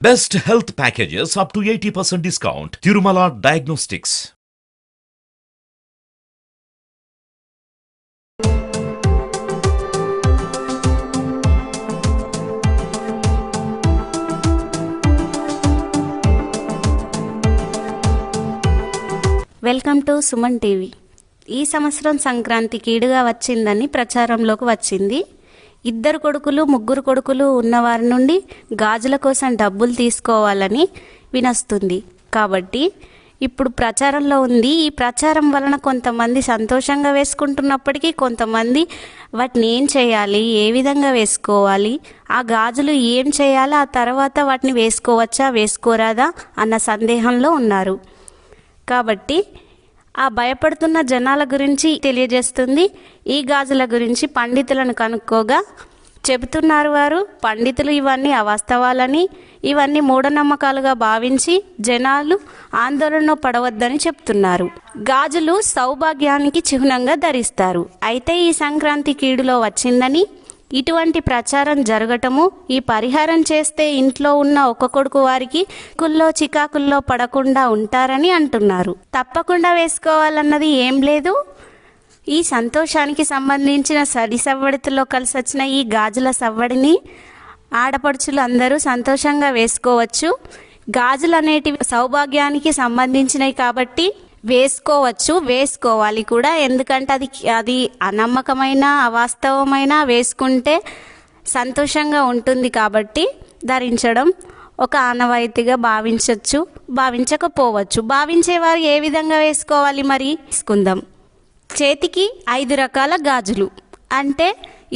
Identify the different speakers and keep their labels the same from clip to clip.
Speaker 1: Best health packages up to 80% discount. Tirumala Diagnostics.
Speaker 2: Welcome to Suman TV. ఈ సంవత్సరం సంక్రాంతి కీడుగా వచ్చిందని ప్రచారంలోకి వచ్చింది. ఇద్దరు కొడుకులు ముగ్గురు కొడుకులు ఉన్నవారి నుండి గాజుల కోసం డబ్బులు తీసుకోవాలని వినొస్తుంది. కాబట్టి ఇప్పుడు ప్రచారంలో ఉంది. ఈ ప్రచారం వలన కొంతమంది సంతోషంగా వేసుకుంటున్నప్పటికీ కొంతమంది వాటిని ఏం చేయాలి, ఏ విధంగా వేసుకోవాలి, ఆ గాజులు ఏం చేయాలి, ఆ తర్వాత వాటిని వేసుకోవచ్చా వేసుకోరాదా అన్న సందేహంలో ఉన్నారు. కాబట్టి ఆ భయపడుతున్న జనాల గురించి తెలియజేస్తుంది. ఈ గాజుల గురించి పండితులను కనుక్కోగా చెబుతున్నారు వారు, పండితులు ఇవన్నీ అవాస్తవాలని, ఇవన్నీ మూఢనమ్మకాలుగా భావించి జనాలు ఆందోళన పడవద్దని చెప్తున్నారు. గాజులు సౌభాగ్యానికి చిహ్నంగా ధరిస్తారు. అయితే ఈ సంక్రాంతి కీడులో వచ్చిందని ఇటువంటి ప్రచారం జరగటము, ఈ పరిహారం చేస్తే ఇంట్లో ఉన్న ఒక కొడుకు వారికి చికాకుల్లో పడకుండా ఉంటారని అంటున్నారు. తప్పకుండా వేసుకోవాలన్నది ఏం లేదు. ఈ సంతోషానికి సంబంధించిన సవ్వడితో కలిసి వచ్చిన ఈ గాజుల సవ్వడిని ఆడపడుచులు అందరూ సంతోషంగా వేసుకోవచ్చు. గాజులు అనేటివి సౌభాగ్యానికి సంబంధించినవి కాబట్టి వేసుకోవాలి కూడా. ఎందుకంటే అది అనమ్మకమైన అవాస్తవమైన వేసుకుంటే సంతోషంగా ఉంటుంది కాబట్టి ధరించడం ఒక ఆనవాయితీగా భావించకపోవచ్చు. భావించేవారు ఏ విధంగా వేసుకోవాలి మరి తీసుకుందాం. చేతికి 5 రకాల గాజులు, అంటే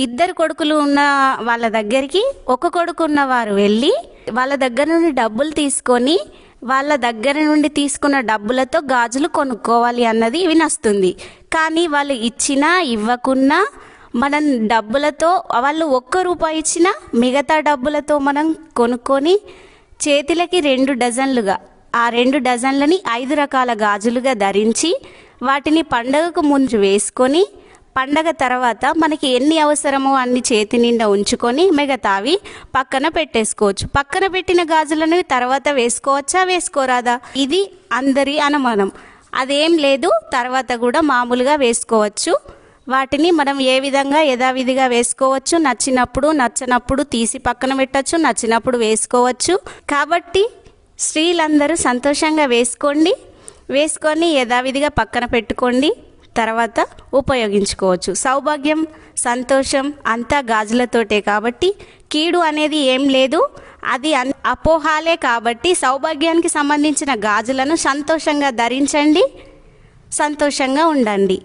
Speaker 2: ఇద్దరు కొడుకులు ఉన్న వాళ్ళ దగ్గరికి ఒక కొడుకు ఉన్నవారు వెళ్ళి వాళ్ళ దగ్గర నుండి డబ్బులు తీసుకొని వాళ్ళ దగ్గర నుండి తీసుకున్న డబ్బులతో గాజులు కొనుక్కోవాలి అన్నది వినొస్తుంది. కానీ వాళ్ళు ఇచ్చినా ఇవ్వకున్నా మనం డబ్బులతో, వాళ్ళు ₹1 ఇచ్చినా మిగతా డబ్బులతో మనం కొనుక్కొని చేతులకి 2 డజన్లుగా, ఆ 2 డజన్లని 5 రకాల గాజులుగా ధరించి వాటిని పండగకు ముందు వేసుకొని పండగ తర్వాత మనకి ఎన్ని అవసరమో అన్ని చేతి నిండా ఉంచుకొని మిగతావి పక్కన పెట్టేసుకోవచ్చు. పక్కన పెట్టిన గాజులను తర్వాత వేసుకోవచ్చా వేసుకోరాదా, ఇది అందరి అనుమానం. అదేం లేదు, తర్వాత కూడా మామూలుగా వేసుకోవచ్చు. వాటిని మనం ఏ విధంగా యథావిధిగా వేసుకోవచ్చు. నచ్చినప్పుడు తీసి పక్కన పెట్టచ్చు, నచ్చినప్పుడు వేసుకోవచ్చు. కాబట్టి స్త్రీలందరూ సంతోషంగా వేసుకొని యథావిధిగా పక్కన పెట్టుకోండి, తర్వాత ఉపయోగించుకోవచ్చు. సౌభాగ్యం, సంతోషం అంతా గాజులతోటే కాబట్టి కీడు అనేది ఏం లేదు. అది అపోహాలే. కాబట్టి సౌభాగ్యానికి సంబంధించిన గాజులను సంతోషంగా ధరించండి, సంతోషంగా ఉండండి.